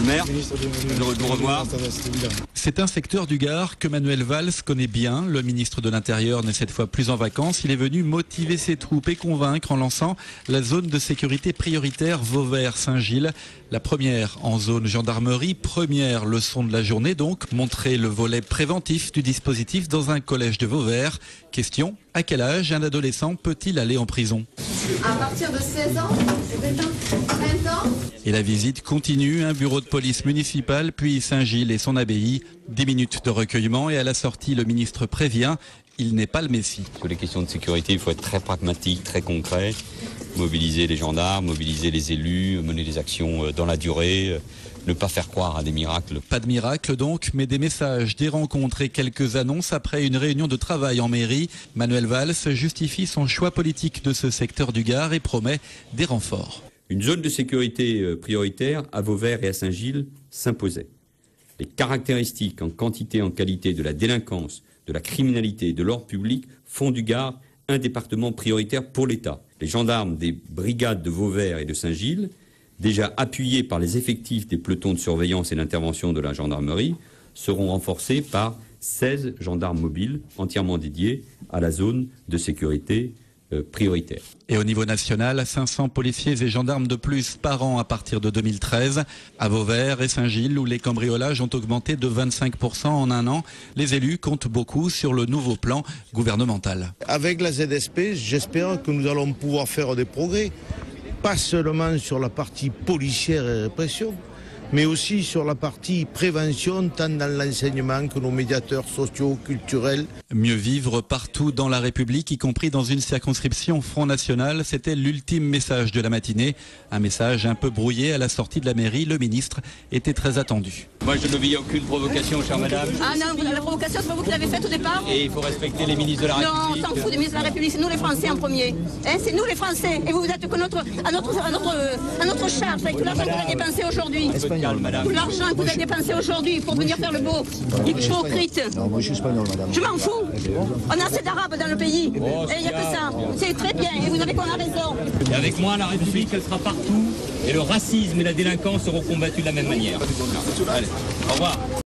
le maire, de nous revoir. C'est un secteur du Gard que Manuel Valls connaît bien. Le ministre de l'Intérieur n'est cette fois plus en vacances. Il est venu motiver ses troupes et convaincre en lançant la zone de sécurité prioritaire Vauvert-Saint-Gilles. La première en zone gendarmerie, première leçon de la journée donc, montrer le volet préventif du dispositif dans un collège de Vauvert. Question, à quel âge un adolescent peut-il aller en prison ? À partir de 16 ans, 20 ans. Et la visite continue, un bureau de police municipal, puis Saint-Gilles et son abbaye. 10 minutes de recueillement et à la sortie, le ministre prévient, il n'est pas le Messie. Sur les questions de sécurité, il faut être très pragmatique, très concret. Mobiliser les gendarmes, mobiliser les élus, mener des actions dans la durée, ne pas faire croire à des miracles. Pas de miracle donc, mais des messages, des rencontres et quelques annonces après une réunion de travail en mairie. Manuel Valls justifie son choix politique de ce secteur du Gard et promet des renforts. Une zone de sécurité prioritaire à Vauvert et à Saint-Gilles s'imposait. Les caractéristiques en quantité et en qualité de la délinquance, de la criminalité et de l'ordre public font du Gard un département prioritaire pour l'État. Les gendarmes des brigades de Vauvert et de Saint-Gilles, déjà appuyés par les effectifs des pelotons de surveillance et d'intervention de la gendarmerie, seront renforcés par 16 gendarmes mobiles entièrement dédiés à la zone de sécurité prioritaire. Et au niveau national, 500 policiers et gendarmes de plus par an à partir de 2013. À Vauvert et Saint-Gilles, où les cambriolages ont augmenté de 25% en un an, les élus comptent beaucoup sur le nouveau plan gouvernemental. Avec la ZSP, j'espère que nous allons pouvoir faire des progrès, pas seulement sur la partie policière et répression, mais aussi sur la partie prévention, tant dans l'enseignement que nos médiateurs sociaux, culturels. Mieux vivre partout dans la République, y compris dans une circonscription Front National, c'était l'ultime message de la matinée. Un message un peu brouillé à la sortie de la mairie. Le ministre était très attendu. Moi, je ne vis aucune provocation, chère madame. Ah non, la provocation, c'est pas vous qui l'avez faite au départ? Et il faut respecter les ministres de la République. Non, on s'en fout des ministres de la République, c'est nous les Français en premier. Hein, c'est nous les Français. Et vous êtes que à notre charge, avec tout l'argent que vous avez dépensé aujourd'hui. Tout l'argent que vous avez dépensé aujourd'hui pour venir faire le beau. Hypocrite. Non, moi je suis espagnol, madame. Je m'en fous. On a assez d'arabes dans le pays. Et il n'y a que ça. C'est très bien. Et vous avez qu'on a raison. Et avec moi, la République, elle sera partout. Et le racisme et la délinquance seront combattus de la même manière. Allez, au revoir.